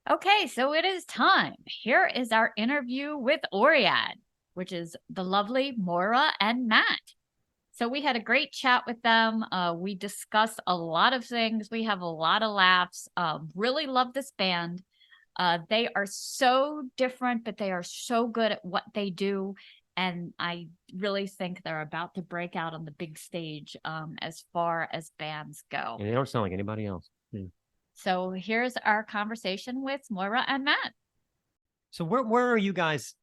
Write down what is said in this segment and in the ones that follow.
Okay, so it is time. Here is our interview with Oryad, which is the lovely Moira and Matt. So we had a great chat with them. We discussed a lot of things. We have a lot of laughs. Really love this band. They are so different, but they are so good at what they do. And I really think they're about to break out on the big stage as far as bands go. Yeah, they don't sound like anybody else. Yeah. So here's our conversation with Moira and Matt. So where are you guys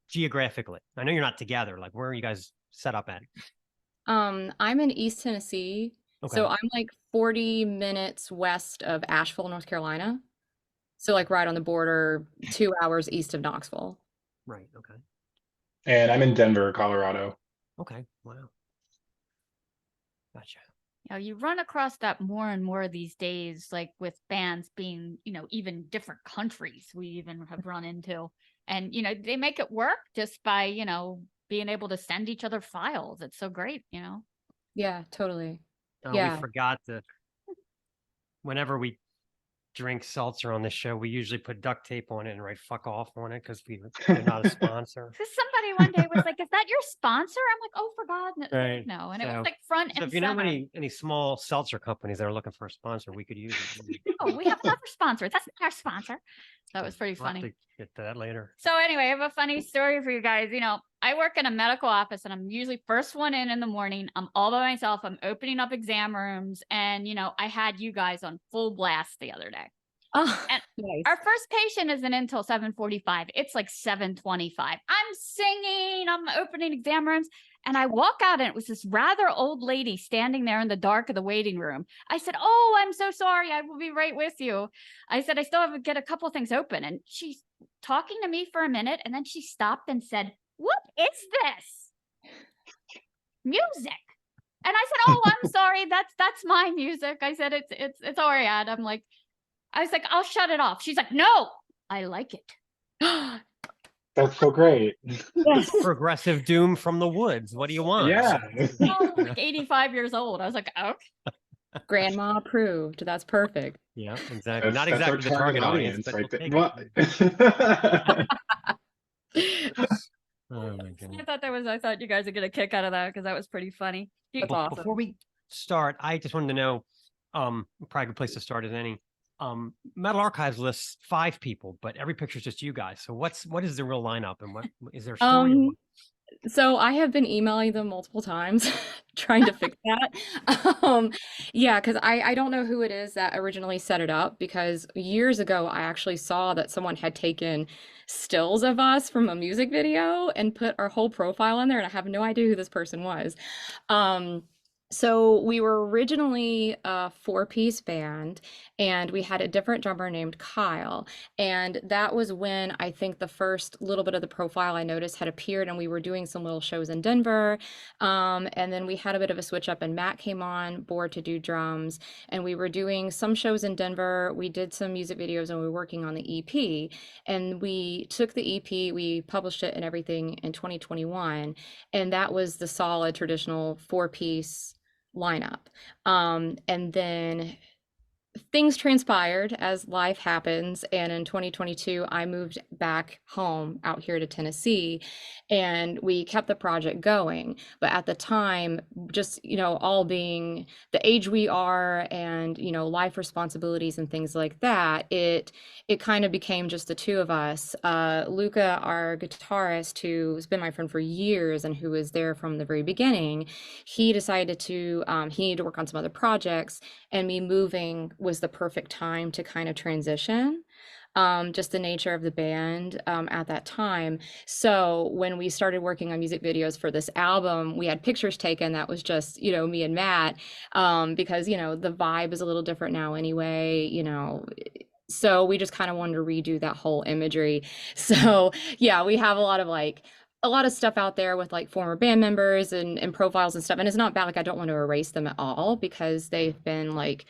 geographically? I know you're not together. Like where are you guys set up at? I'm in East Tennessee, Okay. so I'm like 40 minutes west of Asheville, North Carolina. So like right on the border, 2 hours east of Knoxville. Right. Okay. And I'm in Denver, Colorado. Okay. Wow. Gotcha. You run across that more and more these days, like with bands being, even different countries we even have run into. And, they make it work just by, being able to send each other files. It's so great, Yeah, totally. We Yeah. forgot to, whenever we drink seltzer on this show, we usually put duct tape on it and write "fuck off" on it because we're not a sponsor. Because somebody one day was like, "Is that your sponsor?" I'm like, "Oh, for God, Right. no!" And it was like front So and if you know center. any small seltzer companies that are looking for a sponsor, we could use it. Oh, we have another sponsor. That's not our sponsor. That was pretty We'll have funny. to get to that later. So anyway, I have a funny story for you guys. I work in a medical office and I'm usually first one in the morning. I'm all by myself. I'm opening up exam rooms. And, I had you guys on full blast the other day. Oh, And nice. our first patient isn't until 7:45. It's like 7:25. I'm singing. I'm opening exam rooms. And I walk out and it was this rather old lady standing there in the dark of the waiting room. I said, "Oh, I'm so sorry. I will be right with you." I said, "I still have to get a couple things open." And she's talking to me for a minute. And then she stopped and said, "What is this? Music?" And I said, "Oh, I'm sorry. That's my music." I said, it's Oryad. I was like, "I'll shut it off." She's like, "No, I like it." That's so great. Yes. Progressive doom from the woods. What do you want? Yeah. Oh, like 85 years old. I was like, "Okay." Grandma approved. That's perfect. Yeah, exactly. Not That's our exactly the target audience, but right we'll there. take What? Oh my goodness. I thought you guys would get a kick out of that because that was pretty funny. That's awesome. Before we start, I just wanted to know, probably a good place to start is any. Metal Archives lists 5 people, but every picture is just you guys. So what is the real lineup and what is there a story? So I have been emailing them multiple times trying to fix that. Yeah, because I don't know who it is that originally set it up because years ago I actually saw that someone had taken stills of us from a music video and put our whole profile in there, and I have no idea who this person was. So we were originally a 4-piece band, and we had a different drummer named Kyle. And that was when I think the first little bit of the profile I noticed had appeared, and we were doing some little shows in Denver. And then we had a bit of a switch up, and Matt came on board to do drums, and we were doing some shows in Denver. We did some music videos, and we were working on the EP. And we took the EP, we published it and everything in 2021, and that was the solid traditional 4-piece lineup. And then things transpired as life happens, and in 2022 I moved back home out here to Tennessee, and we kept the project going. But at the time, just all being the age we are, and life responsibilities and things like that, it kind of became just the two of us. Luca, our guitarist, who's been my friend for years and who was there from the very beginning, he decided to he needed to work on some other projects, and me moving was the perfect time to kind of transition. Just the nature of the band at that time. So when we started working on music videos for this album, we had pictures taken that was just, me and Matt, because, the vibe is a little different now anyway, so we just kind of wanted to redo that whole imagery. So yeah, we have a lot of stuff out there with like former band members and profiles and stuff. And it's not bad. Like, I don't want to erase them at all because they've been like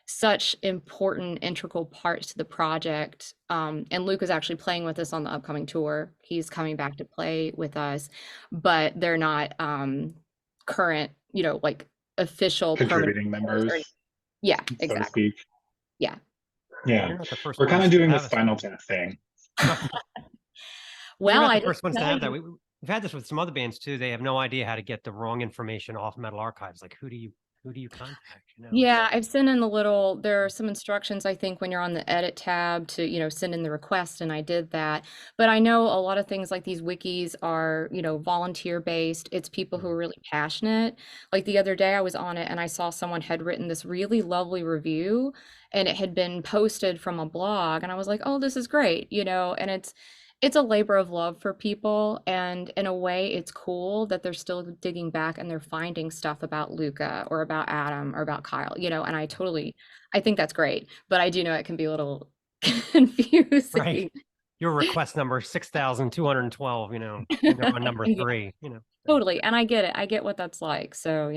such important integral parts to the project. And Luke is actually playing with us on the upcoming tour. He's coming back to play with us, but they're not current, like official Contributing members. Yeah, So to exactly. speak. Yeah. Yeah, You're not the first we're kind ones of to doing the have us. Spinal Tap thing. You're Well, not I the didn't first ones to tell have that. you. We've had this with some other bands too. They have no idea how to get the wrong information off Metal Archives. Like, who do you contact? You know? Yeah, I've sent in there are some instructions, I think, when you're on the edit tab to, send in the request, and I did that. But I know a lot of things like these wikis are, volunteer based. It's people who are really passionate. Like the other day I was on it and I saw someone had written this really lovely review and it had been posted from a blog, and I was like, "Oh, this is great," and it's a labor of love for people, and in a way it's cool that they're still digging back and they're finding stuff about Luca or about Adam or about Kyle, and I think that's great, but I do know it can be a little confusing. Right. Your request number 6,212. And they're on number Yeah, 3. totally, and I get it. I get what that's like, so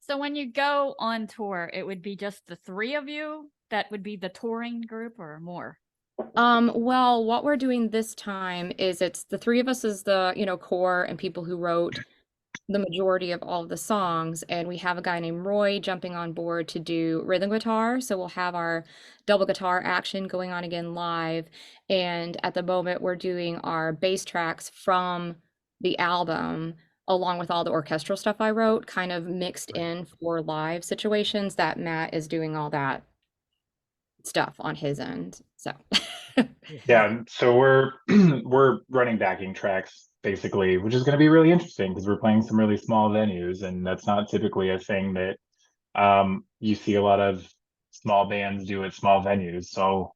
So when you go on tour, it would be just the 3 of you that would be the touring group, or more? Well, what we're doing this time is it's the 3 of us as the, core and people who wrote the majority of all of the songs, and we have a guy named Roy jumping on board to do rhythm guitar, so we'll have our double guitar action going on again live. And at the moment we're doing our bass tracks from the album along with all the orchestral stuff I wrote, kind of mixed Right. in for live situations, that Matt is doing all that stuff on his end, so Yeah, so we're we're running backing tracks basically, which is going to be really interesting because we're playing some really small venues, and that's not typically a thing that you see a lot of small bands do at small venues. So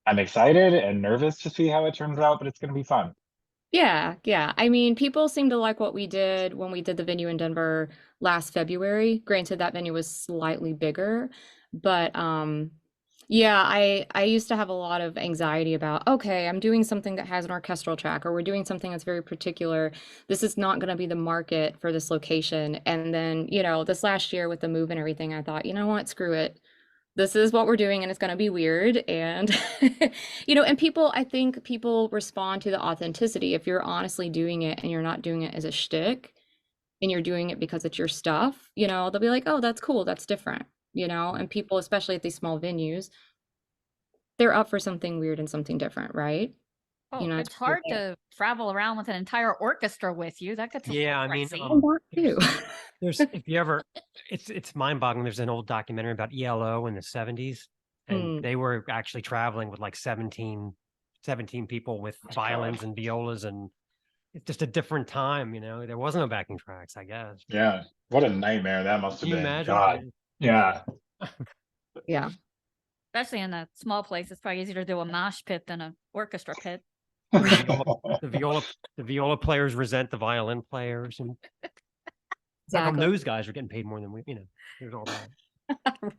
I'm excited and nervous to see how it turns out, but it's going to be fun. Yeah, yeah. I mean, people seem to like what we did when we did the venue in Denver last February. Granted, that venue was slightly bigger, but yeah, I used to have a lot of anxiety about, okay, I'm doing something that has an orchestral track, or we're doing something that's very particular. This is not going to be the market for this location. And then, this last year with the move and everything, I thought, you know what, screw it, this is what we're doing and it's going to be weird. And and I think people respond to the authenticity. If you're honestly doing it and you're not doing it as a shtick and you're doing it because it's your stuff, they'll be like, oh, that's cool, that's different. And people, especially at these small venues, they're up for something weird and something different, right? Oh, It's it's cool. hard to travel around with an entire orchestra with you. That gets a Yeah, little I mean, pricey. That too. there's if you ever, it's mind-boggling. There's an old documentary about ELO in the 70s, and Mm. they were actually traveling with like 17 people with violins and violas, and it's just a different time. There was no backing tracks, I guess. Yeah, what a nightmare that must Can have you been. imagine? God, yeah. Yeah. Especially in a small place, it's probably easier to do a mosh pit than an orchestra pit. The viola, the viola, the viola players resent the violin players, and how come Exactly. those guys are getting paid more than we? There's all that.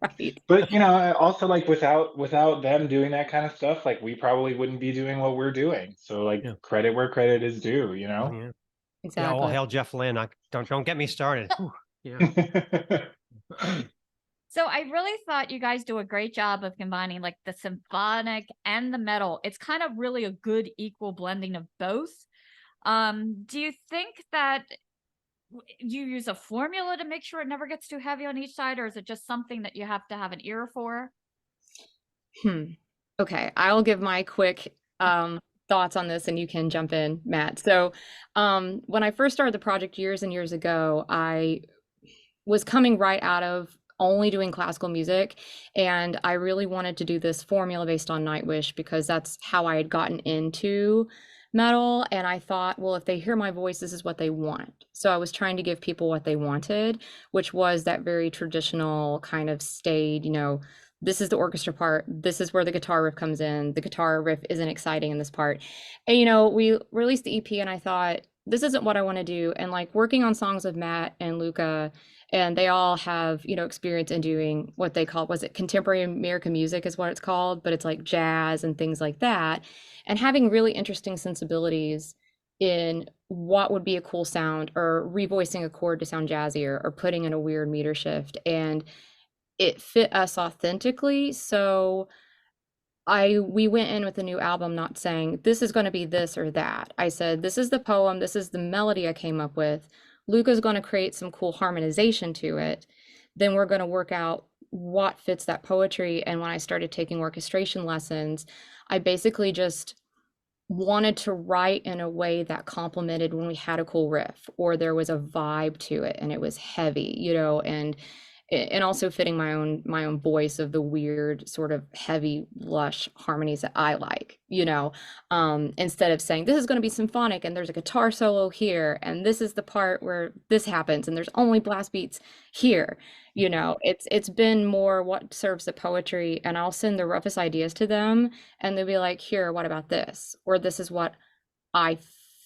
Right. But also like without them doing that kind of stuff, like we probably wouldn't be doing what we're doing. So like Yeah. credit where credit is due, Oh, yeah. Yeah. All Exactly. hail Jeff Lynne. Don't get me started. Whew. Yeah. So I really thought you guys do a great job of combining like the symphonic and the metal. It's kind of really a good equal blending of both. Do you think that you use a formula to make sure it never gets too heavy on each side, or is it just something that you have to have an ear for? Okay, I'll give my quick thoughts on this and you can jump in, Matt. So, when I first started the project years and years ago, I was coming right out of only doing classical music, and I really wanted to do this formula based on Nightwish because that's how I had gotten into metal. And I thought, well, if they hear my voice, this is what they want. So I was trying to give people what they wanted, which was that very traditional kind of staid, this is the orchestra part, this is where the guitar riff comes in, the guitar riff isn't exciting in this part. And we released the EP and I thought, this isn't what I want to do. And like working on songs with Matt and Luca, and they all have experience in doing what they call, was it contemporary American music is what it's called, but it's like jazz and things like that, and having really interesting sensibilities in what would be a cool sound, or revoicing a chord to sound jazzier, or putting in a weird meter shift, and it fit us authentically. So we went in with a new album not saying this is going to be this or that. I said, this is the poem, this is the melody I came up with. Luca's going to create some cool harmonization to it. Then we're going to work out what fits that poetry. And when I started taking orchestration lessons, I basically just wanted to write in a way that complemented when we had a cool riff or there was a vibe to it and it was heavy, you know, and also fitting my own voice of the weird sort of heavy lush harmonies that I like, you know, instead of saying this is going to be symphonic and there's a guitar solo here and this is the part where this happens and there's only blast beats here, you know. It's been more what serves the poetry, and I'll send the roughest ideas to them and they'll be like, here, what about this, or this is what I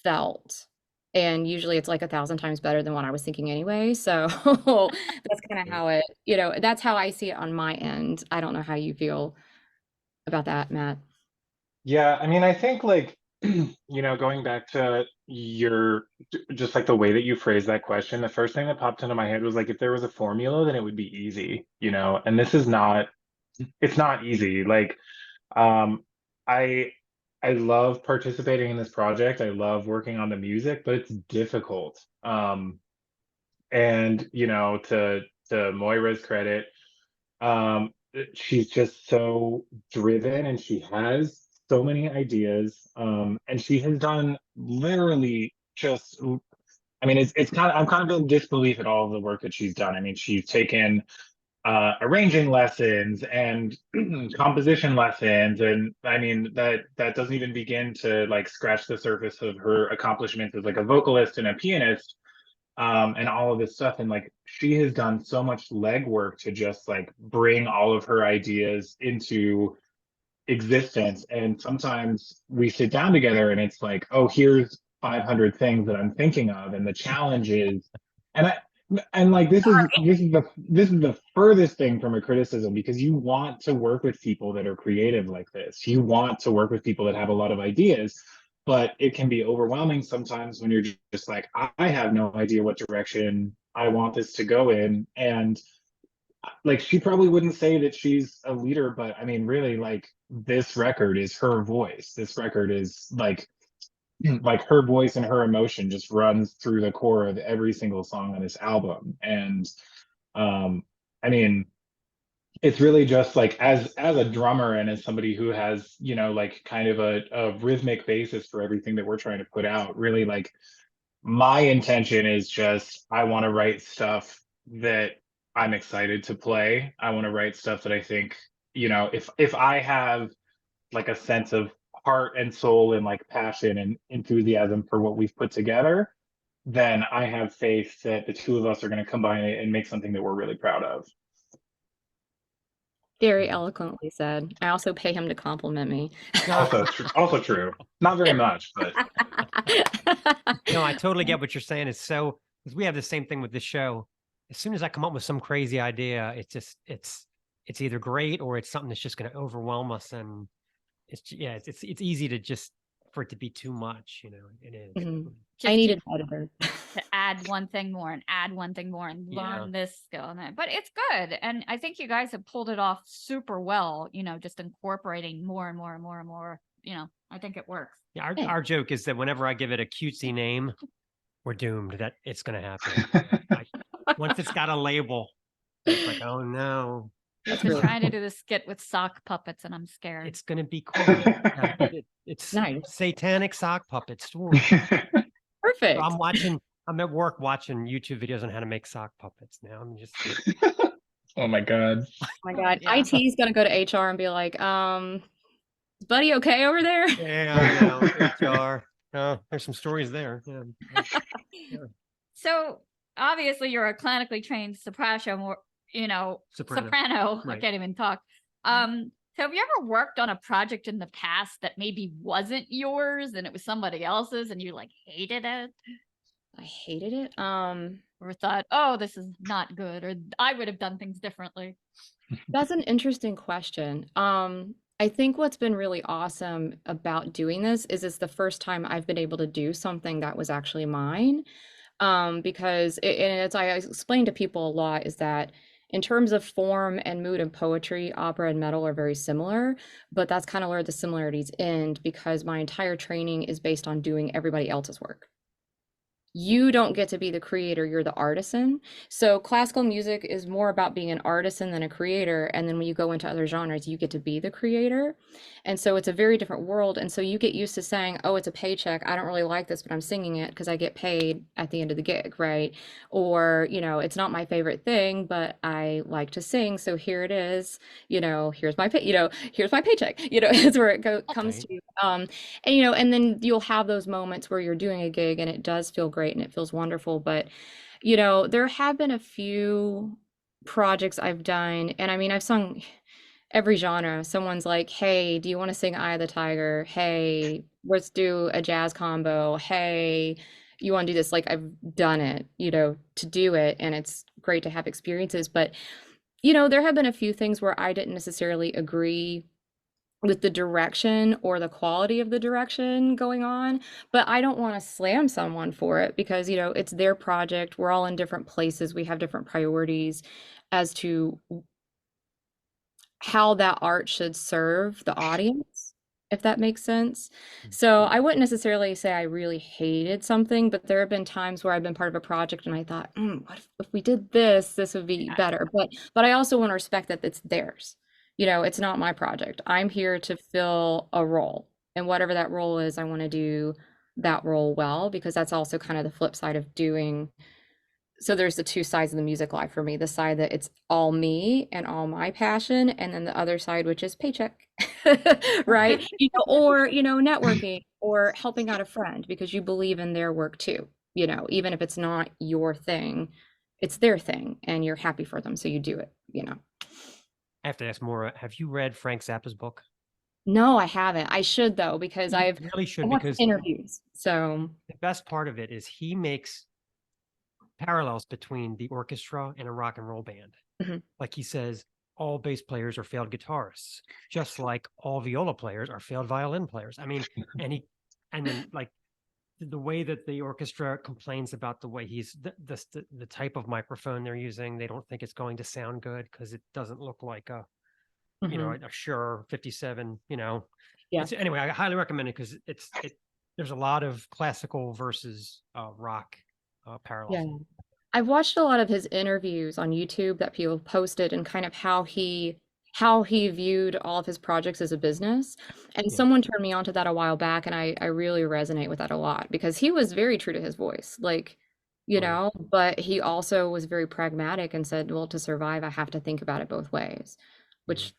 felt. And usually it's like 1,000 times better than what I was thinking anyway. So that's kind of how it, you know, that's how I see it on my end. I don't know how you feel about that, Matt. Yeah, I mean, I think like, going back to just like the way that you phrased that question, the first thing that popped into my head was like, if there was a formula, then it would be easy, and this is not, it's not easy. Like, um, I, I love participating in this project. I love working on the music, but it's difficult. And to Moira's credit, she's just so driven and she has so many ideas. And she has done literally just, I mean, it's kind of, I'm kind of in disbelief at all of the work that she's done. I mean, she's taken arranging lessons and composition lessons, and I mean that doesn't even begin to like scratch the surface of her accomplishments as like a vocalist and a pianist, and all of this stuff. And like she has done so much legwork to just like bring all of her ideas into existence. And sometimes we sit down together and it's like, oh, here's 500 things that I'm thinking of, and the challenge is, and I and like this is the furthest thing from a criticism, because you want to work with people that are creative like this. You want to work with people that have a lot of ideas, but it can be overwhelming sometimes when you're just like, I have no idea what direction I want this to go in. And like she probably wouldn't say that she's a leader, but I mean, really, like this record is her voice. This record is like her voice and her emotion just runs through the core of every single song on this album. And I mean, it's really just like as a drummer and as somebody who has, like kind of a rhythmic basis for everything that we're trying to put out, really like my intention is just I want to write stuff that I'm excited to play. I want to write stuff that I think, if I have like a sense of heart and soul and like passion and enthusiasm for what we've put together, then I have faith that the two of us are going to combine it and make something that we're really proud of. Very eloquently said. I also pay him to compliment me. Also true. Not very much, but No, I totally get what you're saying. It's so, because we have the same thing with the show. As soon as I come up with some crazy idea, it's either great or it's something that's just going to overwhelm us. And it's easy to just for it to be too much. It is. Mhm. Just I needed an editor. to add one thing more and add one thing more and learn this skill and that. But it's good. And I think you guys have pulled it off super well, just incorporating more and more and more and more. I think it works. Yeah, our joke is that whenever I give it a cutesy name, we're doomed that it's going to happen. Once it's got a label, it's like, oh no. I've been trying to do the skit with sock puppets, and I'm scared. It's going to be cool. It's Nice. satanic sock puppet story. Perfect. So I'm at work watching YouTube videos on how to make sock puppets now. I'm just oh my God. Oh my God. Yeah. IT is going to go to HR and be like, is Buddy okay over there? Yeah, I know. HR. There's some stories there. Yeah. So obviously you're a clinically trained soprano, soprano. Right. I can't even talk. So have you ever worked on a project in the past that maybe wasn't yours and it was somebody else's and you like hated it? I hated it. Or thought, oh, this is not good, or I would have done things differently? That's an interesting question. I think what's been really awesome about doing this is it's the first time I've been able to do something that was actually mine. Because and as I explain to people a lot, is that in terms of form and mood and poetry, opera and metal are very similar, but that's kind of where the similarities end, because my entire training is based on doing everybody else's work. you don't get to be the creator, you're the artisan. So classical music is more about being an artisan than a creator. And then when you go into other genres, you get to be the creator. And so it's a very different world. And so you get used to saying, oh, it's a paycheck. I don't really like this, but I'm singing it because I get paid at the end of the gig, right? Or, it's not my favorite thing, but I like to sing. So here it is, here's my pay, here's my paycheck, it's where comes Okay. to. And then you'll have those moments where you're doing a gig and it does feel great and it feels wonderful. But, there have been a few projects I've done, and I mean, I've sung every genre. Someone's like, hey, do you want to sing Eye of the Tiger? Hey, let's do a jazz combo. Hey, you want to do this? Like, I've done it, to do it. And it's great to have experiences. But, there have been a few things where I didn't necessarily agree with the direction or the quality of the direction going on, but I don't want to slam someone for it because, it's their project. We're all in different places. We have different priorities as to how that art should serve the audience, if that makes sense. So I wouldn't necessarily say I really hated something, but there have been times where I've been part of a project and I thought, what if we did this, this would be better. But I also want to respect that it's theirs. It's not my project. I'm here to fill a role. And whatever that role is, I want to do that role well, because that's also kind of the flip side of doing. So there's the two sides of the music life for me, the side that it's all me and all my passion, and then the other side, which is paycheck, right? Or, networking or helping out a friend because you believe in their work too, even if it's not your thing, it's their thing and you're happy for them. So you do it. I have to ask Maura, have you read Frank Zappa's book? No, I haven't. I should though, because You I've really should, watched because interviews. So the best part of it is he makes parallels between the orchestra and a rock and roll band. Mhm. Like he says, all bass players are failed guitarists, just like all viola players are failed violin players. I mean, and then like the way that the orchestra complains about the way he's the type of microphone they're using, they don't think it's going to sound good because it doesn't look like a Mhm. a Shure 57. Yeah. It's anyway. I highly recommend it because there's a lot of classical versus rock parallels. Yeah. I've watched a lot of his interviews on YouTube that people posted and kind of how he viewed all of his projects as a business. And Yeah, someone turned me on to that a while back, and I really resonate with that a lot because he was very true to his voice. Like, right. but he also was very pragmatic and said, well, to survive, I have to think about it both ways, Yeah, which,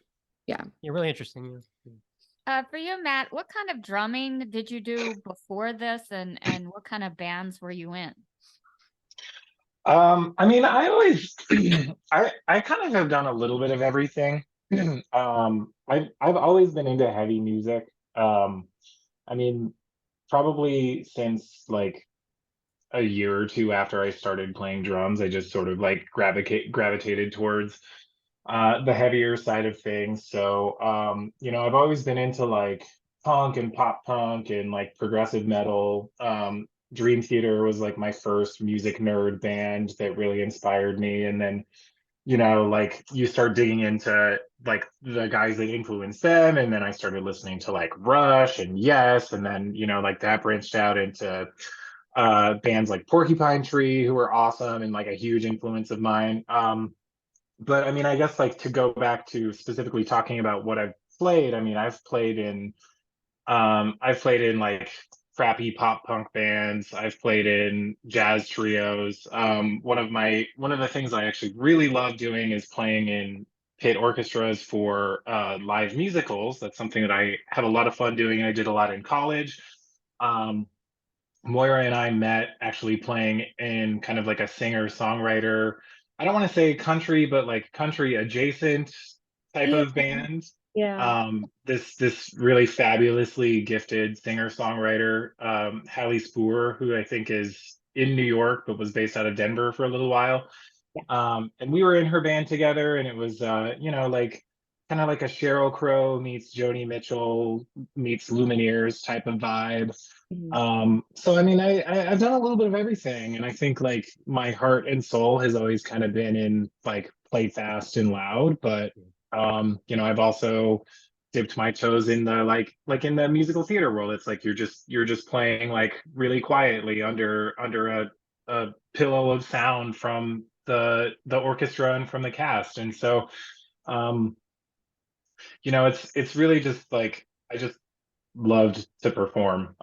yeah. yeah, really interesting. Yeah. For you, Matt, what kind of drumming did you do before this, and what kind of bands were you in? I mean, I always, I kind of have done a little bit of everything. I've always been into heavy music. I mean, probably since like a year or two after I started playing drums, I just sort of like gravitated towards the heavier side of things. So, I've always been into like punk and pop punk and like progressive metal. Dream Theater was like my first music nerd band that really inspired me. And then, like you start digging into like the guys that influenced them. And then I started listening to like Rush and Yes. And then, like that branched out into bands like Porcupine Tree, who were awesome and like a huge influence of mine. But I mean, I guess like to go back to specifically talking about what I've played, I mean, I've played in like crappy pop punk bands. I've played in jazz trios. One of the things I actually really love doing is playing in pit orchestras for live musicals. That's something that I have a lot of fun doing, and I did a lot in college. Um, Moira and I met actually playing in kind of like a singer-songwriter, I don't want to say country, but like country adjacent type Yeah. of band. Yeah. This really fabulously gifted singer-songwriter, Hallie Spoor, who I think is in New York, but was based out of Denver for a little while. And we were in her band together, and it was like kind of like a Sheryl Crow meets Joni Mitchell meets Lumineers type of vibe. Mhm. So I mean, I've done a little bit of everything, and I think like my heart and soul has always kind of been in like play fast and loud, but I've also dipped my toes in the like in the musical theater world. It's like you're just playing like really quietly under a pillow of sound from the orchestra and from the cast. And so um it's really just like I just loved to perform.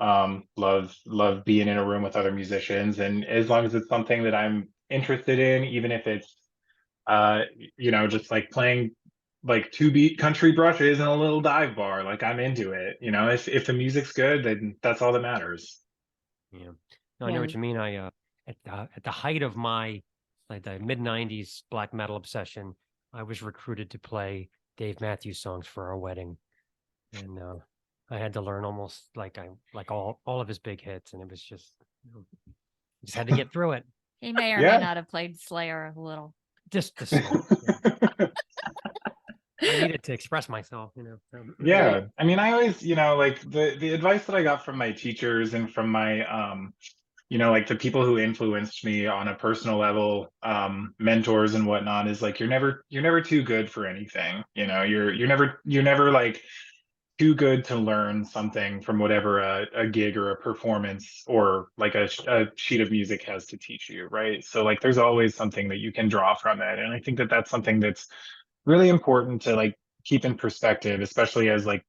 Love being in a room with other musicians, and as long as it's something that I'm interested in, even if it's uh just like playing like two beat country brushes in a little dive bar, like I'm into it. If the music's good, then that's all that matters. Yeah. No, I know Yeah. what you mean. I at the height of my like the mid '90s black metal obsession, I was recruited to play Dave Matthews songs for our wedding, and I had to learn almost like all of his big hits, and it was just had to get through it. He may or may Yeah. not have played Slayer a little. Just the song. Yeah. I needed to express myself, Yeah. I mean, I always, like the advice that I got from my teachers and from my like the people who influenced me on a personal level, mentors and whatnot, is like you're never too good for anything. You're never like too good to learn something from whatever a gig or a performance or like a sheet of music has to teach you, right? So like there's always something that you can draw from it. And I think that that's something that's really important to like keep in perspective, especially as like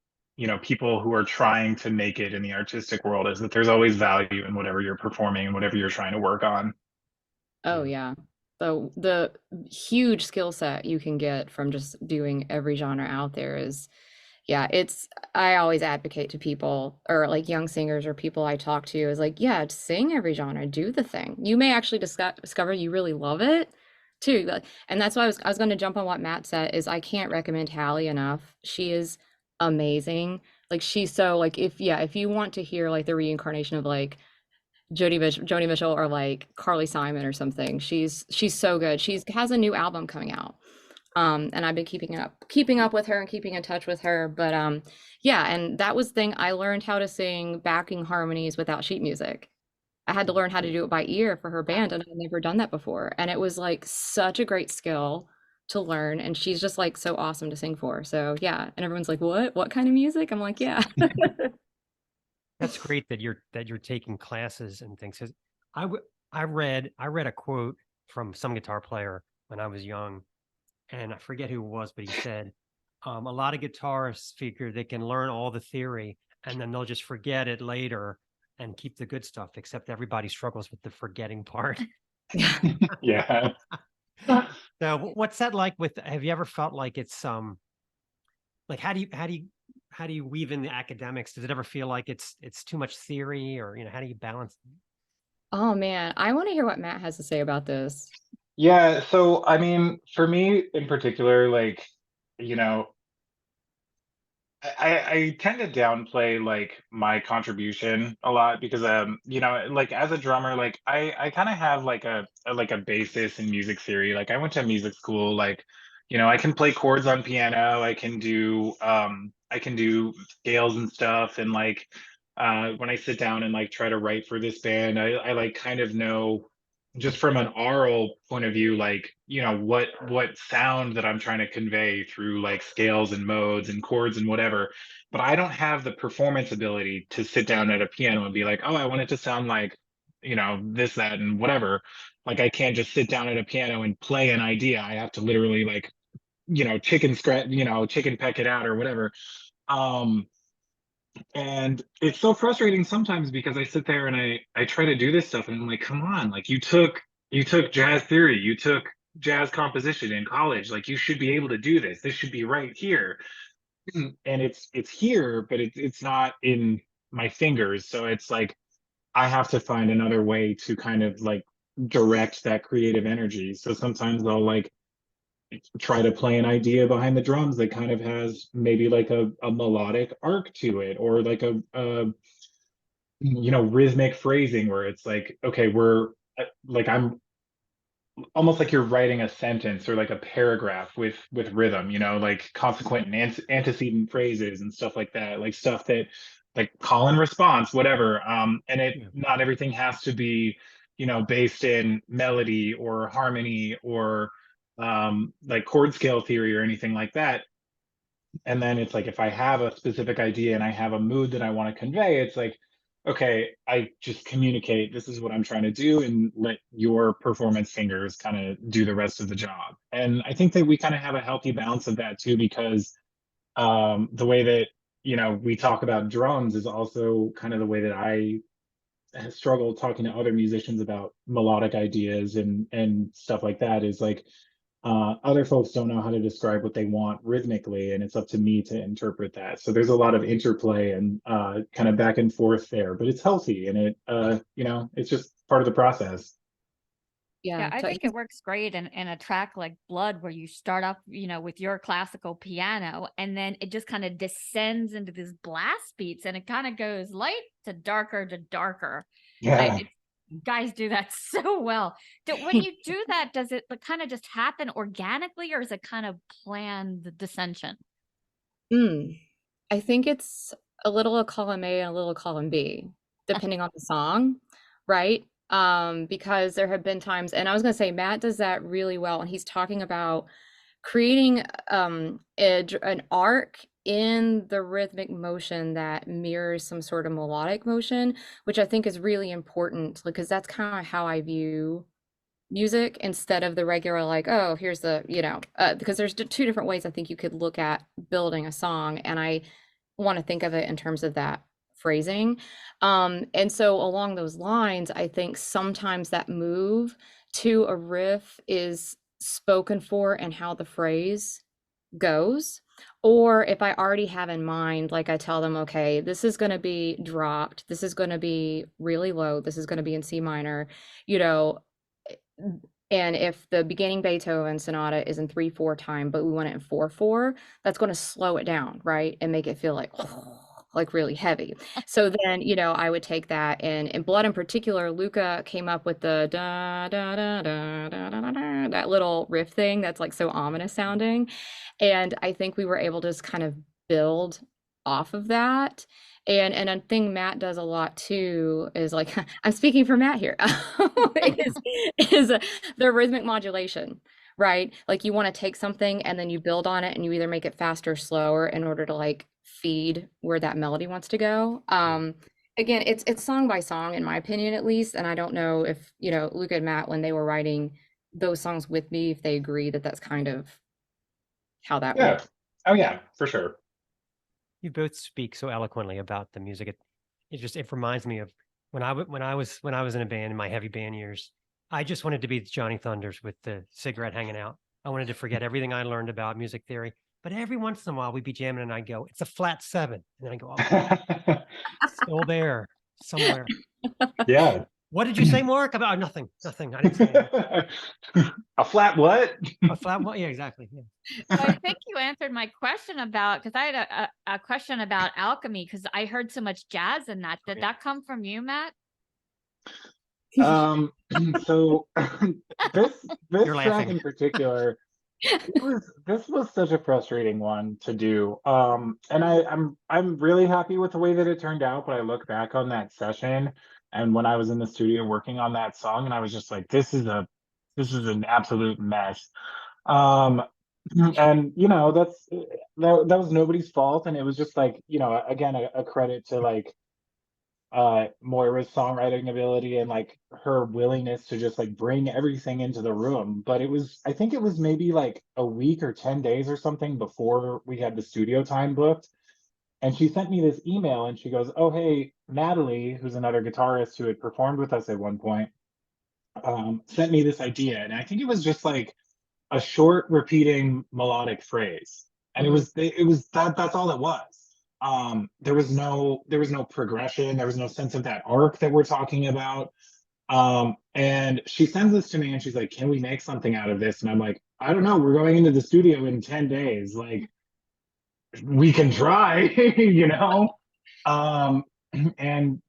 people who are trying to make it in the artistic world, is that there's always value in whatever you're performing and whatever you're trying to work on. Oh Yeah. yeah. The huge skill set you can get from just doing every genre out there is, yeah, I always advocate to people or like young singers or people I talk to is like, yeah, sing every genre, do the thing. You may actually discover you really love it too. And that's why I was going to jump on what Matt said is I can't recommend Hallie enough. She is amazing. Like she's so like if you want to hear like the reincarnation of like Joni Mitchell or like Carly Simon or something. She's so good. She's has a new album coming out. And I've been keeping up with her and keeping in touch with her. But yeah, and that was the thing. I learned how to sing backing harmonies without sheet music. I had to learn how to do it by ear for her band, and I'd never done that before. And it was like such a great skill to learn. And she's just like so awesome to sing for. So yeah. And everyone's like, what? What kind of music? I'm like, yeah. That's great that you're taking classes and things. 'Cause I read a quote from some guitar player when I was young, and I forget who it was, but he said, a lot of guitarists figure they can learn all the theory and then they'll just forget it later and keep the good stuff, except everybody struggles with the forgetting part. Yeah. So what's that like have you ever felt like it's like how do you weave in the academics? Does it ever feel like it's too much theory, or how do you balance? Oh man, I want to hear what Matt has to say about this. Yeah, so I mean, for me in particular, like, you know, I tend to downplay like my contribution a lot because like as a drummer, like I kind of have like a basis in music theory. Like I went to music school, like I can play chords on piano, I can do scales and stuff, and like when I sit down and like try to write for this band, I like kind of know just from an aural point of view, like what sound that I'm trying to convey through like scales and modes and chords and whatever. But I don't have the performance ability to sit down at a piano and be like, oh, I want it to sound like this, that, and whatever. Like I can't just sit down at a piano and play an idea. I have to literally like chicken scratch, chicken peck it out or whatever. um and it's so frustrating sometimes because I sit there and I try to do this stuff and I'm like, come on, like you took jazz theory, you took jazz composition in college, like you should be able to do this. This should be right here. And it's here, but it's not in my fingers. So it's like I have to find another way to kind of like direct that creative energy. So sometimes I'll like try to play an idea behind the drums that kind of has maybe like a melodic arc to it, or like a rhythmic phrasing where it's like, okay, we're like I'm almost like you're writing a sentence or like a paragraph with rhythm, like consequent and antecedent phrases and stuff like that, like stuff that like call and response, whatever. And it Yeah. not everything has to be based in melody or harmony or like chord scale theory or anything like that. And then it's like, if I have a specific idea and I have a mood that I want to convey, it's like, okay, I just communicate, this is what I'm trying to do, and let your performance fingers kind of do the rest of the job. And I think that we kind of have a healthy balance of that too, because the way that, we talk about drums is also kind of the way that I struggle talking to other musicians about melodic ideas and stuff like that, is like, other folks don't know how to describe what they want rhythmically, and it's up to me to interpret that. So there's a lot of interplay and kind of back and forth there, but it's healthy, and it's just part of the process. Yeah, Yeah. I So think it works great in a track like Blood, where you start off, with your classical piano, and then it just kind of descends into these blast beats, and it kind of goes light to darker to darker. Yeah. Guys do that so well. When you do that, does it kind of just happen organically, or is it kind of planned descension? I think it's a little of column A and a little column B, depending on the song, right? Because there have been times, and I was gonna say Matt does that really well, and he's talking about creating an arc in the rhythmic motion that mirrors some sort of melodic motion, which I think is really important, because that's kind of how I view music, instead of the regular, like, oh, here's the, because there's two different ways I think you could look at building a song, and I want to think of it in terms of that phrasing. And so along those lines, I think sometimes that move to a riff is spoken for and how the phrase goes. Or if I already have in mind, like, I tell them, okay, this is going to be dropped, this is going to be really low, this is going to be in C minor, you know, and if the beginning Beethoven sonata is in 3/4 time, but we want it in 4/4, that's going to slow it down, right? And make it feel like really heavy. So then, I would take that, and in Blood in particular, Luca came up with the da da da da da da da da, that little riff thing that's like so ominous sounding. And I think we were able to just kind of build off of that. And a thing Matt does a lot too is, like, I'm speaking for Matt here, is the rhythmic modulation, right? Like, you want to take something and then you build on it, and you either make it faster or slower in order to, like, feed where that melody wants to go. Again, it's song by song, in my opinion, at least. And I don't know if, Luca and Matt, when they were writing those songs with me, if they agree that that's kind of how that Yeah. works. Oh yeah, for sure. You both speak so eloquently about the music. It reminds me of when I was in a band in my heavy band years. I just wanted to be Johnny Thunders with the cigarette hanging out. I wanted to forget everything I learned about music theory. But every once in a while we'd be jamming, and I'd go, "It's a flat 7," and then I go, "Oh, still there somewhere." Yeah. What did you say, Mark? About nothing. Nothing. I didn't say anything. A flat what? A flat one. Yeah, exactly. Yeah. I think you answered my question about, because I had a question about alchemy, because I heard so much jazz in that. Did that come from you, Matt? So this You're track laughing. in particular, this was such a frustrating one to do. And I'm really happy with the way that it turned out, but I look back on that session and when I was in the studio working on that song, and I was just like, this is an absolute mess. Um, and that was nobody's fault, and it was just like, again, a credit to, like, Moira's songwriting ability and, like, her willingness to just, like, bring everything into the room. But I think it was maybe like a week or 10 days or something before we had the studio time booked. And she sent me this email and she goes, "Oh, hey, Natalie," who's another guitarist who had performed with us at one point, sent me this idea. And I think it was just like a short repeating melodic phrase. And that's all it was. There was no progression, there was no sense of that arc that we're talking about. And she sends this to me and she's like, "Can we make something out of this?" And I'm like, "I don't know, we're going into the studio in 10 days, like, we can try." you know um and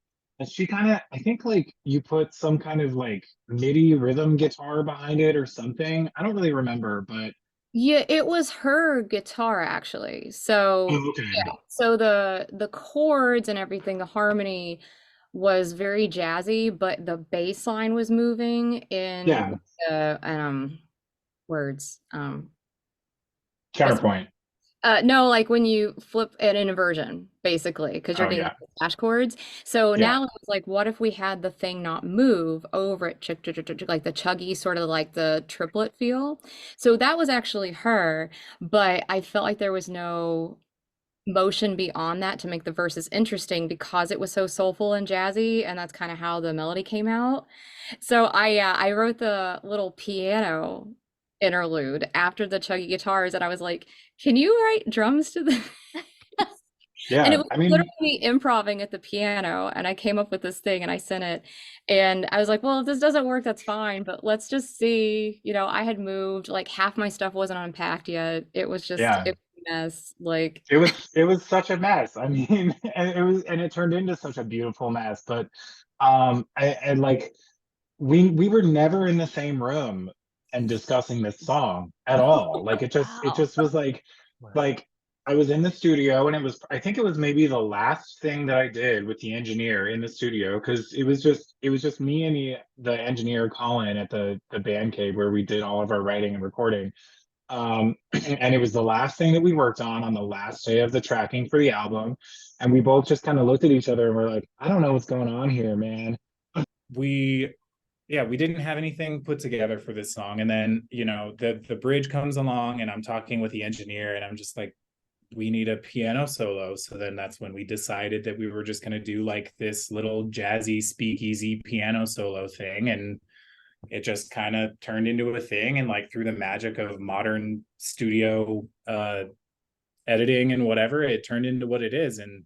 she kind of, I think, like, you put some kind of like MIDI rhythm guitar behind it or something. I don't really remember, but Yeah, it was her guitar, actually. So oh, okay. yeah, so the chords and everything, the harmony was very jazzy, but the bass line was moving in Yeah, the words. What's counterpoint. No, like when you flip an inversion, basically, because you're Oh getting yeah, the flash chords. So yeah, now it was like, what if we had the thing not move over it, like the chuggy, sort of like the triplet feel. So that was actually her, but I felt like there was no motion beyond that to make the verses interesting because it was so soulful and jazzy, and that's kind of how the melody came out. So I wrote the little piano interlude after the chuggy guitars, and I was like, "Can you write drums to this?" And it yeah. was I mean, literally improvising at the piano, and I came up with this thing and I sent it. And I was like, well, if this doesn't work, that's fine, but let's just see. I had moved, like half my stuff wasn't unpacked yet. It was just yeah, it was a mess. Like, it was such a mess. I mean, and it turned into such a beautiful mess. But and like we were never in the same room and discussing this song at all. Like it Wow. just was Wow. like I was in the studio and I think it was maybe the last thing that I did with the engineer in the studio because it was just me and the engineer Colin at the band cave where we did all of our writing and recording. And it was the last thing that we worked on the last day of the tracking for the album. And we both just kind of looked at each other and we're like, I don't know what's going on here, man. We yeah, we didn't have anything put together for this song. And then, the bridge comes along and I'm talking with the engineer and I'm just like, we need a piano solo. So then that's when we decided that we were just going to do like this little jazzy speakeasy piano solo thing. And it just kind of turned into a thing. And like through the magic of modern studio editing and whatever, it turned into what it is. And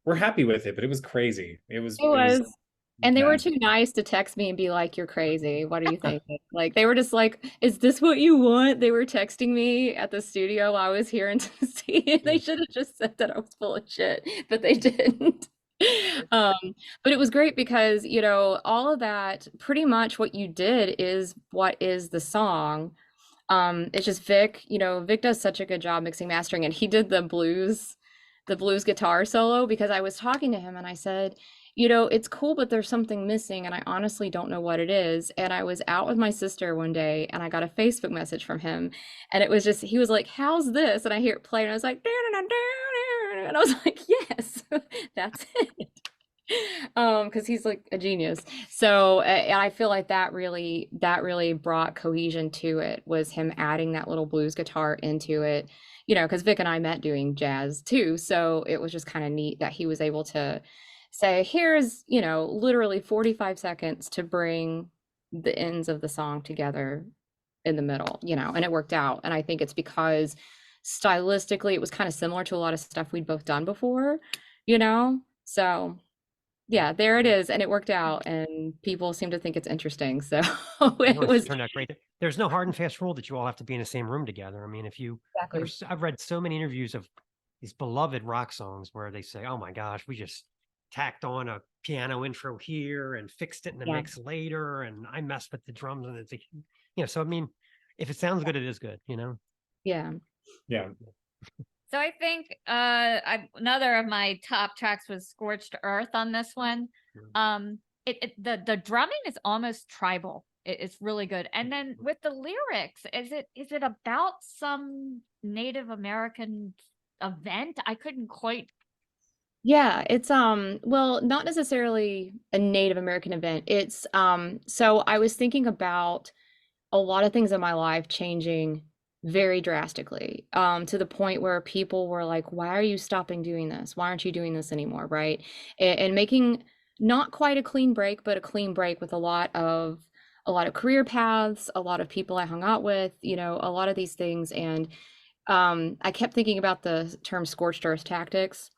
we're happy with it, but it was crazy. it It was was. And they were mad. too nice to text me and be like, "You're crazy. What are you thinking?" Like they were just like, "Is this what you want?" They were texting me at the studio while I was here in Tennessee. They Yeah. should have just said that I was full of shit, but they didn't. Um, but it was great because, all of that, pretty much what you did is what is the song. It's just Vic, Vic does such a good job mixing mastering, and he did the blues guitar solo because I was talking to him and I said, it's cool, but there's something missing and I honestly don't know what it is. And I was out with my sister one day and I got a Facebook message from him and it was just, he was like, "How's this?" And I hear it play and I was like, and I was like, "Yes, that's it." Because he's like a genius. So I feel like that really brought cohesion to it, was him adding that little blues guitar into it. Because Vic and I met doing jazz too, so it was just kind of neat that he was able to say, "Here's, literally 45 seconds to bring the ends of the song together in the middle," and it worked out. And I think it's because stylistically it was kind of similar to a lot of stuff we'd both done before, so yeah, there it is, and it worked out, and people seem to think it's interesting, so I know it it's was turned out great. There's no hard and fast rule that you all have to be in the same room together. I mean, if you exactly. I've read so many interviews of these beloved rock songs where they say, "Oh my gosh, we just tacked on a piano intro here and fixed it in the Yeah, mix later, and I messed with the drums and it's so I mean, if it sounds good, it is good. yeah. Yeah. So I think another of my top tracks was Scorched Earth on this one. The drumming is almost tribal. It's really good. And then with the lyrics, is it about some Native American event? I couldn't quite. Yeah, it's well, not necessarily a Native American event. It's so I was thinking about a lot of things in my life changing very drastically, to the point where people were like, "Why are you stopping doing this? Why aren't you doing this anymore?" Right? And making not quite a clean break, but a clean break with a lot of career paths, a lot of people I hung out with, a lot of these things. And I kept thinking about the term scorched earth tactics,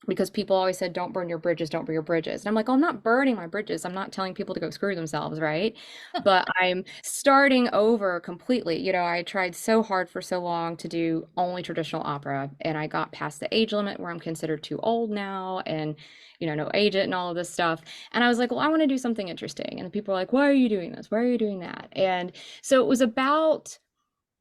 because people always said, "Don't burn your bridges, don't burn your bridges." And I'm like, "Oh, I'm not burning my bridges. I'm not telling people to go screw themselves, right?" But I'm starting over completely. I tried so hard for so long to do only traditional opera, and I got past the age limit where I'm considered too old now, and no agent and all of this stuff. And I was like, "Well, I want to do something interesting." And people are like, "Why are you doing this? Why are you doing that?" And so it was about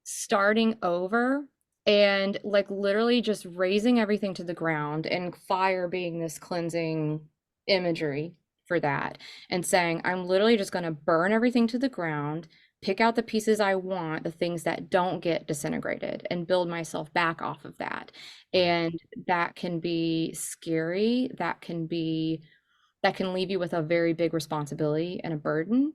starting over, and like literally just raising everything to the ground, and fire being this cleansing imagery for that, and saying, "I'm literally just going to burn everything to the ground, pick out the pieces I want, the things that don't get disintegrated, and build myself back off of that. And that can be scary. That can leave you with a very big responsibility and a burden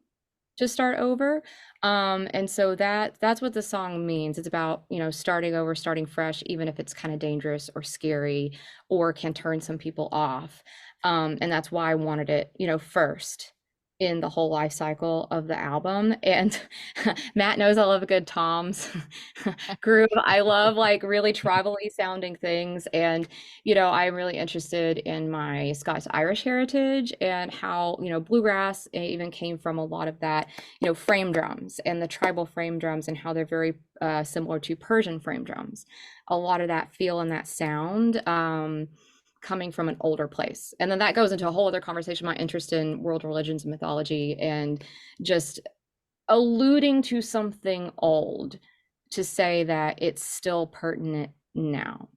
to start over. And so that's what the song means. It's about, starting over, starting fresh, even if it's kind of dangerous or scary or can turn some people off. And that's why I wanted it, first in the whole life cycle of the album. And Matt knows I love a good Tom's groove. I love like really tribally sounding things. And, I'm really interested in my Scots Irish heritage and how, bluegrass even came from a lot of that, frame drums and the tribal frame drums and how they're very similar to Persian frame drums. A lot of that feel and that sound coming from an older place. And then that goes into a whole other conversation, my interest in world religions and mythology, and just alluding to something old to say that it's still pertinent now,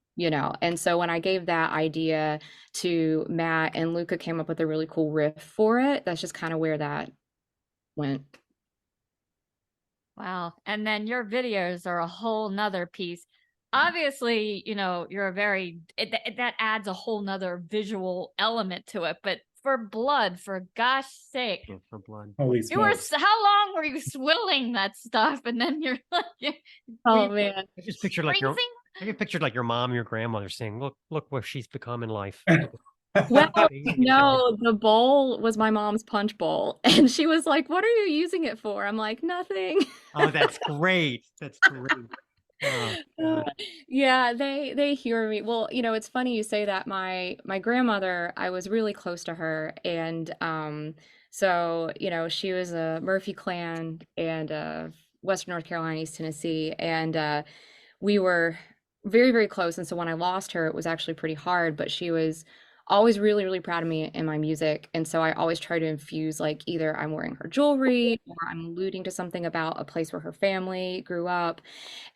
And so when I gave that idea to Matt, and Luca came up with a really cool riff for it, that's just kind of where that went. Wow. And then your videos are a whole nother piece. Obviously, you're that adds a whole nother visual element to it. But for blood, for gosh sake, Yeah, for blood. Holy smokes. how long were you swiddling that stuff? And then you're like, Oh man. I just pictured like freezing? your mom, your grandmother saying, look where she's become in life. Well, no, the bowl was my mom's punch bowl. And she was like, "What are you using it for?" I'm like, "Nothing." Oh, that's great. That's great. Oh, God. Yeah, they hear me. Well, it's funny you say that. My grandmother, I was really close to her, and so she was a Murphy clan and Western North Carolina, East Tennessee, and we were very, very close. And so when I lost her, it was actually pretty hard, but she was always really, really proud of me and my music. And so I always try to infuse, like, either I'm wearing her jewelry or I'm alluding to something about a place where her family grew up.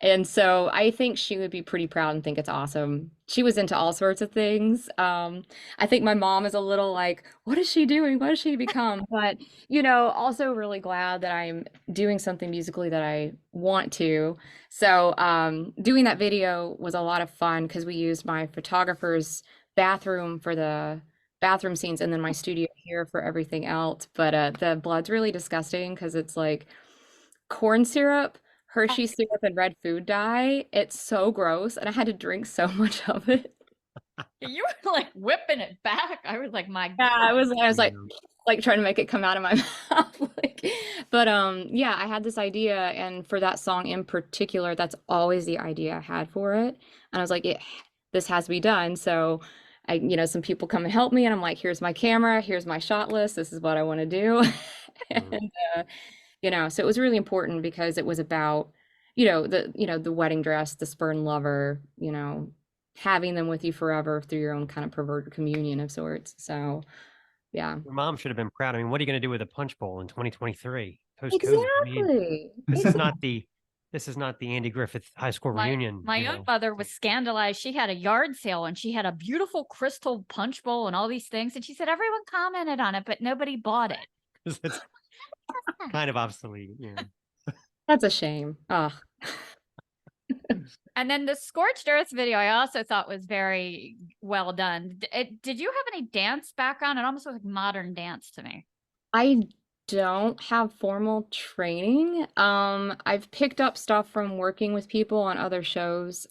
And so I think she would be pretty proud and think it's awesome. She was into all sorts of things. I think my mom is a little like, what is she doing? What has she become? But, also really glad that I'm doing something musically that I want to. So doing that video was a lot of fun because we used my photographer's bathroom for the bathroom scenes and then my studio here for everything else. But the blood's really disgusting because it's like corn syrup, Hershey syrup, and red food dye. It's so gross, and I had to drink so much of it. You were like whipping it back. I was like, my Yeah, I was like Yeah. trying to make it come out of my mouth. But yeah, I had this idea, and for that song in particular, that's always the idea I had for it. And I was like, this has to be done. So some people come and help me, and I'm like, here's my camera, here's my shot list, this is what I want to do. And so it was really important because it was about, the wedding dress, the spurned lover, having them with you forever through your own kind of perverted communion of sorts. So yeah. Your mom should have been proud. I mean, what are you going to do with a punch bowl in 2023? Post-COVID. I mean, Exactly. this is not the Andy Griffith High School reunion. My own mother was scandalized. She had a yard sale and she had a beautiful crystal punch bowl and all these things. And she said everyone commented on it, but nobody bought it. It's kind of obsolete. Yeah. That's a shame. Ugh. And then the Scorched Earth video, I also thought was very well done. Did you have any dance background? It almost was like modern dance to me. I don't have formal training. I've picked up stuff from working with people on other shows.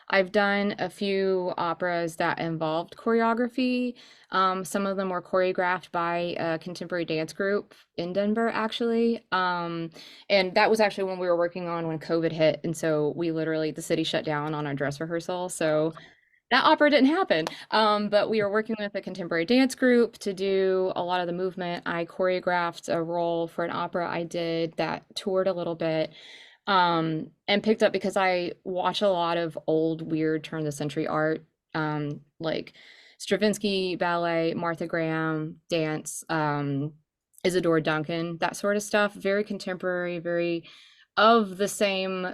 I've done a few operas that involved choreography. Some of them were choreographed by a contemporary dance group in Denver, actually. And that was actually when we were working on when COVID hit. And so the city shut down on our dress rehearsal. So that opera didn't happen. But we were working with a contemporary dance group to do a lot of the movement. I choreographed a role for an opera I did that toured a little bit. And picked up because I watch a lot of old, weird turn of the century art, like Stravinsky ballet, Martha Graham dance, Isadora Duncan, that sort of stuff. Very contemporary, very of the same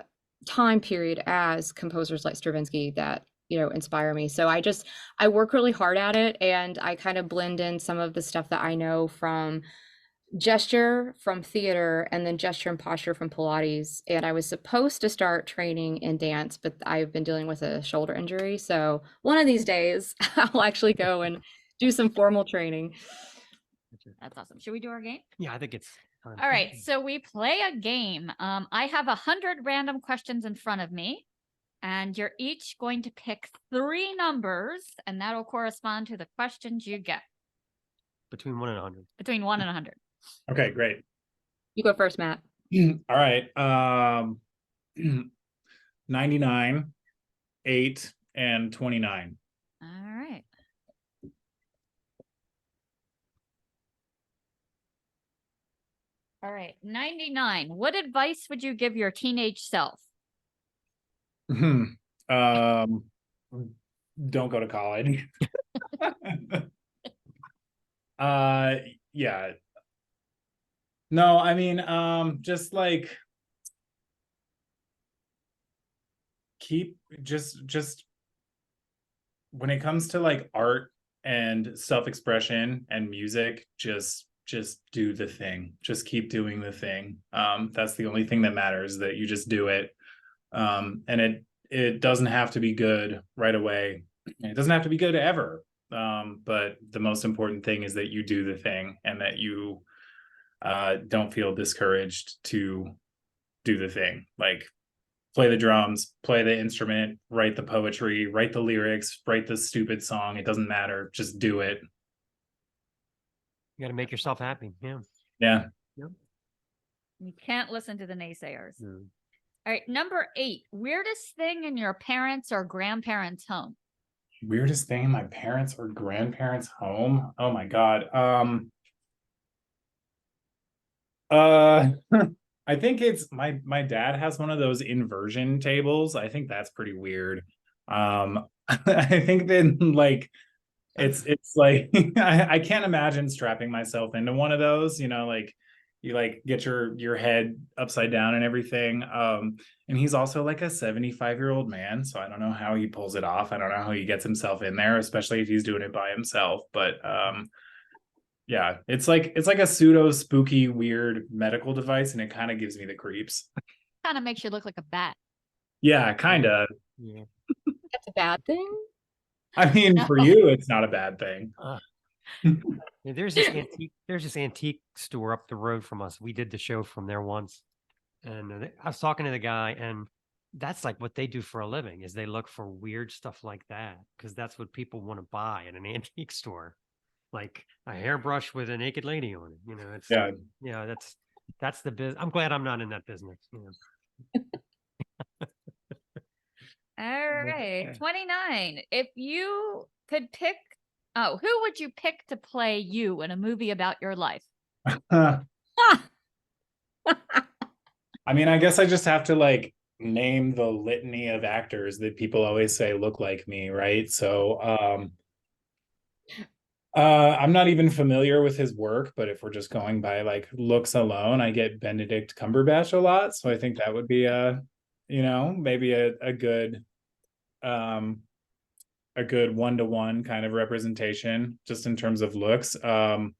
time period as composers like Stravinsky that inspire me. So I work really hard at it, and I kind of blend in some of the stuff that I know from gesture from theater and then gesture and posture from Pilates. And I was supposed to start training in dance, but I've been dealing with a shoulder injury. So one of these days I'll actually go and do some formal training. That's awesome. Should we do our game? Yeah, I think it's time. All right, so we play a game. I have 100 random questions in front of me, and you're each going to pick 3 numbers, and that'll correspond to the questions you get. Between 1 and 100. Between 1 and 100. Okay, great. You go first, Matt. All right. 99, 8, and 29. All right. All right, 99. What advice would you give your teenage self? Don't go to college. Yeah. No, I mean, just like just when it comes to like art and self-expression and music, just do the thing. Just keep doing the thing. That's the only thing that matters, that you just do it. And it doesn't have to be good right away. It doesn't have to be good ever. But the most important thing is that you do the thing, and that you don't feel discouraged to do the thing. Like, play the drums, play the instrument, write the poetry, write the lyrics, write the stupid song. It doesn't matter. Just do it. You got to make yourself happy. Yeah. Yeah. You can't listen to the naysayers. Mm. All right, number 8. Weirdest thing in your parents' or grandparents' home? Weirdest thing in my parents' or grandparents' home? Oh my God. I think it's my dad has one of those inversion tables. I think that's pretty weird. I think that like it's like I can't imagine strapping myself into one of those, like you like get your head upside down and everything. And he's also like a 75-year-old man, so I don't know how he pulls it off. I don't know how he gets himself in there, especially if he's doing it by himself. But yeah, it's like a pseudo spooky weird medical device, and it kind of gives me the creeps. Kind of makes you look like a bat. Yeah, kind of. Yeah. That's a bad thing? I mean, for you, it's not a bad thing. Yeah, there's this antique store up the road from us. We did the show from there once, and I was talking to the guy, and that's like what they do for a living, is they look for weird stuff like that, because that's what people want to buy at an antique store, like a hairbrush with a naked lady on it. It's that's the business. I'm glad I'm not in that business. All right, 29. If you could pick, who would you pick to play you in a movie about your life? I mean, I guess I just have to like name the litany of actors that people always say look like me, right? So I'm not even familiar with his work, but if we're just going by like looks alone, I get Benedict Cumberbatch a lot. So I think that would be maybe a good one-to-one kind of representation just in terms of looks. Keanu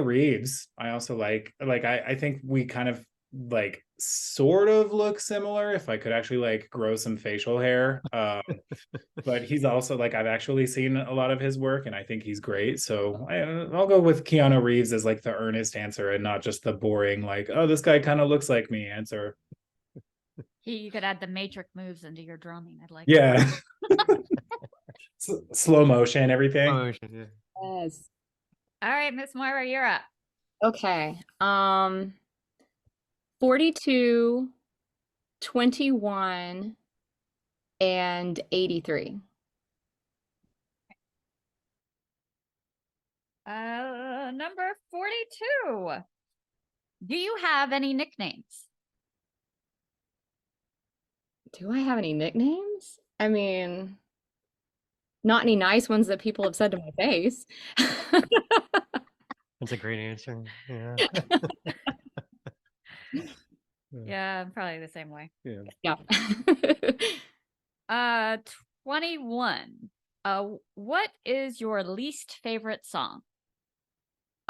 Reeves, I also like I think we kind of like sort of look similar if I could actually like grow some facial hair. But he's also like, I've actually seen a lot of his work and I think he's great. So I'll go with Keanu Reeves as like the earnest answer and not just the boring, like, oh, this guy kind of looks like me answer. You could add the Matrix moves into your drumming. I'd like Yeah. Slow motion, everything. Oh, yeah. Yes. All right, Miss Moira, you're up. Okay. 42, 21, and 83. Number 42. Do you have any nicknames? Do I have any nicknames? I mean, not any nice ones that people have said to my face. That's a great answer. Yeah. Yeah, I'm probably the same way. Yeah. 21. What is your least favorite song?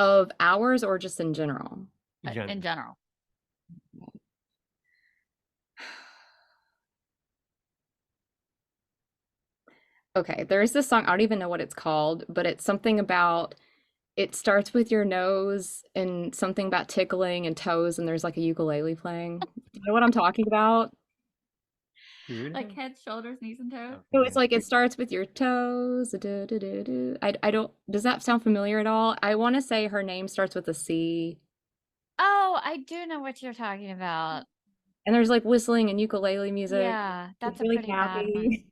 Of ours or just in general? in general? In general. Okay, there's this song, I don't even know what it's called, but it's something about it starts with your nose and something about tickling and toes, and there's like a ukulele playing. Do you know what I'm talking about? Dude. Like head, shoulders, knees, and toes. So it's like it starts with your toes. I don't, does that sound familiar at all? I want to say her name starts with a C. Oh, I do know what you're talking about. And there's like whistling and ukulele music. Yeah, that's It's a really pretty bad one. happy.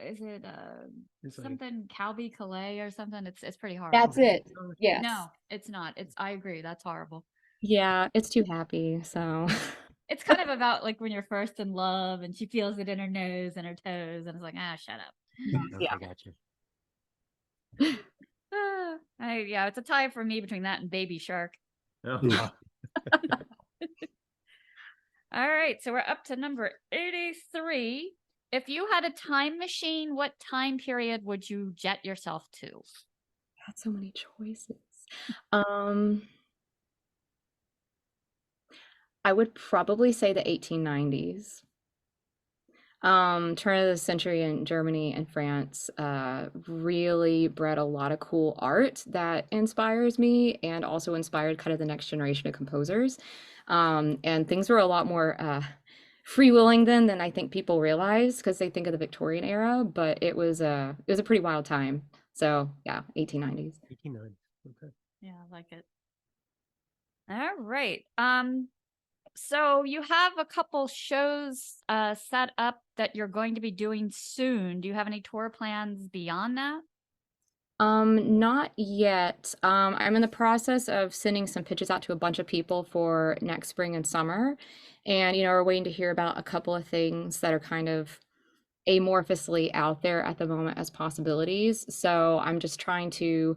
Is it It's like- something Calby Calais or something? It's pretty horrible. That's it. Yes. No, it's not. I agree. That's horrible. Yeah, it's too happy. So It's kind of about like when you're first in love and she feels it in her nose and her toes, and it's like, shut up. Okay, yeah. gotcha. Yeah, it's a tie for me between that and Baby Shark. Oh, Yeah. All right, so we're up to number 83. If you had a time machine, what time period would you jet yourself to? Got so many choices. I would probably say the 1890s. Turn of the century in Germany and France really bred a lot of cool art that inspires me and also inspired kind of the next generation of composers. And things were a lot more freewheeling then than I think people realize because they think of the Victorian era, but it was a pretty wild time. So yeah, 1890s. 1890. Okay. Yeah, I like it. All right. So you have a couple shows set up that you're going to be doing soon. Do you have any tour plans beyond that? Not yet. I'm in the process of sending some pitches out to a bunch of people for next spring and summer. And, we're waiting to hear about a couple of things that are kind of amorphously out there at the moment as possibilities. So I'm just trying to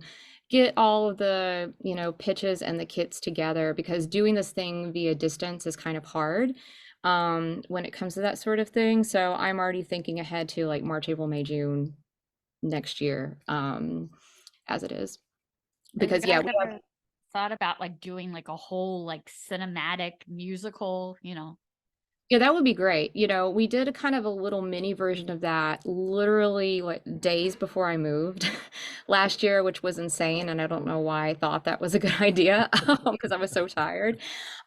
get all of the, pitches and the kits together because doing this thing via distance is kind of hard when it comes to that sort of thing. So I'm already thinking ahead to like March, April, May, June next year as it is. Because Have you yeah, guys ever thought about like doing like a whole like cinematic musical, yeah, that would be great. We did a kind of a little mini version of that literally days before I moved last year, which was insane. And I don't know why I thought that was a good idea because I was so tired.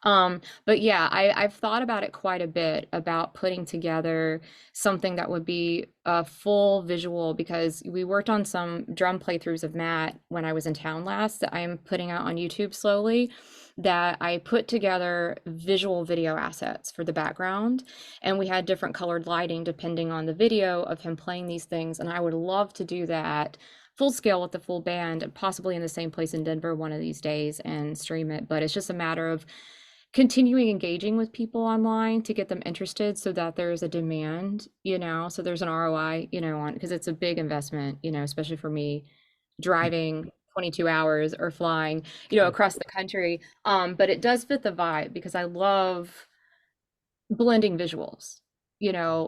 But yeah, I've thought about it quite a bit about putting together something that would be a full visual because we worked on some drum playthroughs of Matt when I was in town last that I'm putting out on YouTube slowly that I put together visual video assets for the background. And we had different colored lighting depending on the video of him playing these things. And I would love to do that full scale with the full band, possibly in the same place in Denver one of these days and stream it. But it's just a matter of continuing engaging with people online to get them interested so that there's a demand, so there's an ROI, on because it's a big investment, especially for me driving 22 hours or flying, across the country. But it does fit the vibe because I love blending visuals,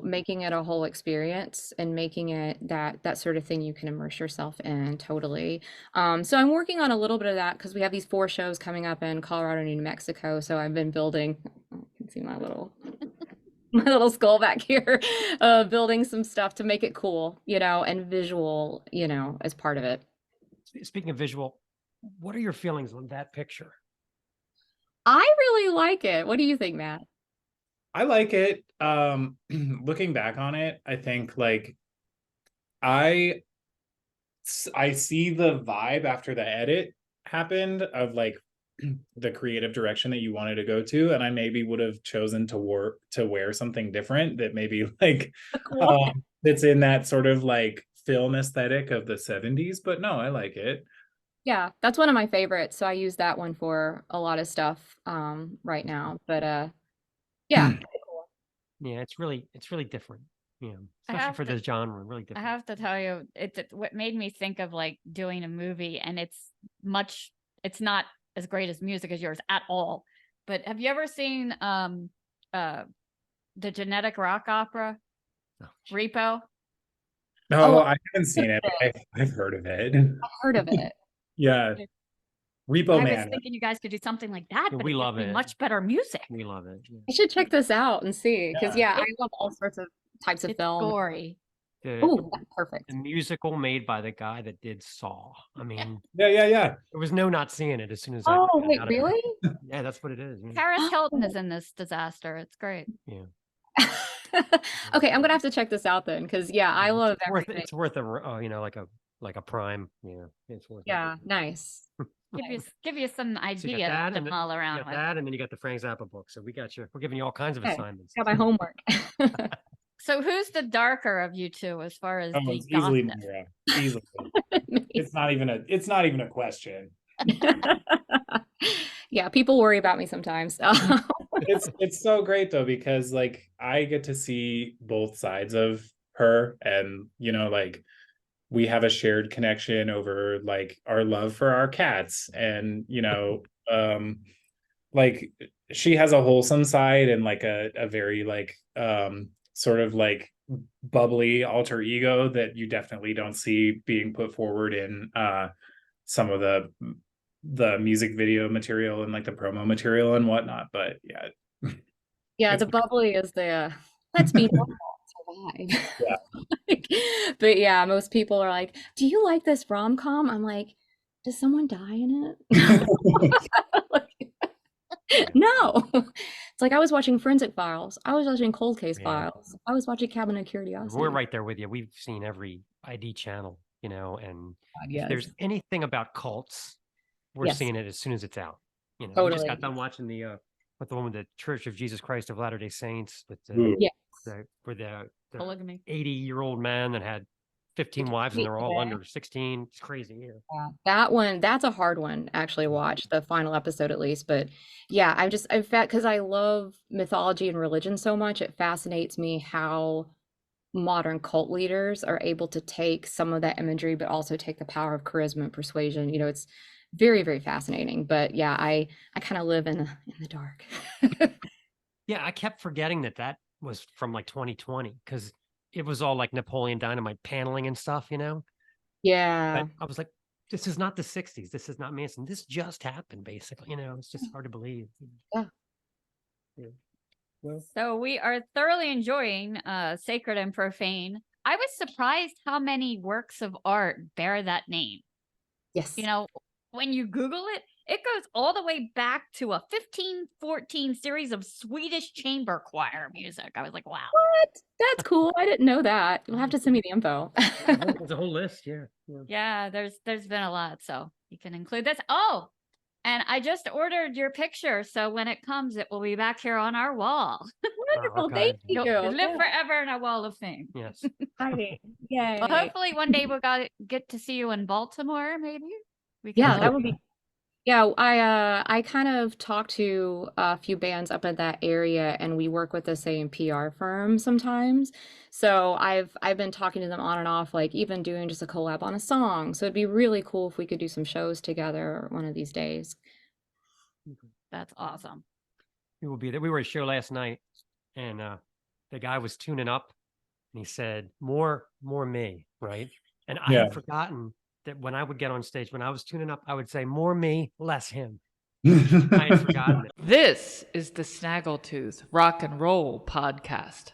making it a whole experience and making it that sort of thing you can immerse yourself in totally. So I'm working on a little bit of that because we have these 4 shows coming up in Colorado and New Mexico. So I've been building, you can see my little skull back here, building some stuff to make it cool, and visual, as part of it. Speaking of visual, what are your feelings on that picture? I really like it. What do you think, Matt? I like it. Looking back on it, I think like I see the vibe after the edit happened of like the creative direction that you wanted to go to, and I maybe would have chosen to wear something different that maybe like that's in that sort of like film aesthetic of the 70s. But no, I like it. Yeah, that's one of my favorites. So I use that one for a lot of stuff right now. But yeah. Yeah, it's really different. Yeah, I especially have for to- this genre, really I different. have to tell you, it's what made me think of like doing a movie, and it's not as great as music as yours at all. But have you ever seen the genetic rock opera Oh, Repo? No, Oh, I haven't seen it, but I've heard of it. I've heard of it. Yeah. Repo I was Man. thinking you guys could do something like that, Yeah, but we it would love be it. much better music. We love it. Yeah. I should check this out and see, because Yeah. I love all sorts of types of It's film. gory. Oh, perfect. The musical made by the guy that did Saw. I mean, Yeah. there was no not seeing it as soon as I Oh, found wait, out about it. really? Yeah, that's what it is. Yeah. Paris Hilton is Oh. in this disaster. It's great. Yeah. Okay, I'm gonna have to check this out then, because I love everything. It's worth a like a prime. Yeah, it's worth Yeah, it. nice. Give you some So you ideas got that, to and then mull you around got with. that, and then you got the Frank Zappa book. So we're giving you all kinds of Okay, assignments. got my homework. So who's the darker of you two as far as Oh, the it's easily gothness? Moira. Easily. It's not even a question. Yeah, people worry about me sometimes. It's so great though, because like I get to see both sides of her, and like we have a shared connection over like our love for our cats, and like she has a wholesome side and like a very like sort of like bubbly alter ego that you definitely don't see being put forward in some of the music video material and like the promo material and whatnot. But Yeah, it's the bubbly is the let's be normal, survive. Yeah. But yeah, most people are like, "Do you like this rom-com?" I'm like, "Does someone die in it?" No. It's like I was watching Forensic Files. I was watching Cold Case Yeah. Files. I was watching Cabinet of Curiosity. We're right there with you. We've seen every ID channel, and God, if there's yes. anything about cults, we're Yes. seeing it as soon as it's out. We just Totally. got done watching the one with the Church of Jesus Christ of Latter-day Saints with Ooh. Yes. the Polygamy. 80-year-old man that had 15 wives and they're all Yeah. under 16. It's crazy. Yeah. Yeah, that one, that's a hard one actually to watch, the final episode at least. But yeah, I've fact because I love mythology and religion so much, it fascinates me how modern cult leaders are able to take some of that imagery, but also take the power of charisma and persuasion. It's very, very fascinating. But yeah, I kind of live in the dark. Yeah, I kept forgetting that was from like 2020 because it was all like Napoleon Dynamite paneling and stuff, Yeah. But I was like, this is not the 60s. This is not Manson. This just happened, basically. It's just hard to believe. Yeah. Well, So we are thoroughly enjoying Sacred and Profane. I was surprised how many works of art bear that name. Yes. When you Google it, it goes all the way back to a 1514 series of Swedish chamber choir music. I was like, wow. What? That's cool. I didn't know that. You'll have to send me the info. there's a whole list. Yeah. Yeah, there's been a lot, so you can include this. Oh, and I just ordered your picture, so when it comes, it will be back here on our wall. Wonderful. Okay. Thank you. You'll live Yeah. forever in a wall of fame. Yes. Exciting. Yay. Well, hopefully one day we'll get to see you in Baltimore, maybe. We Yeah, can that would be. Yeah, I kind of talked to a few bands up in that area, and we work with the same PR firm sometimes. So I've been talking to them on and off, like even doing just a collab on a song. So it'd be really cool if we could do some shows together one of these days. That's awesome. We will be there. We were at a show last night, and the guy was tuning up, and he said, "More me," right? And I had forgotten that when I would get on stage, when I was tuning up, I would say, "More me, less him." I had forgotten it. This is the Snaggletooth Rock and Roll Podcast.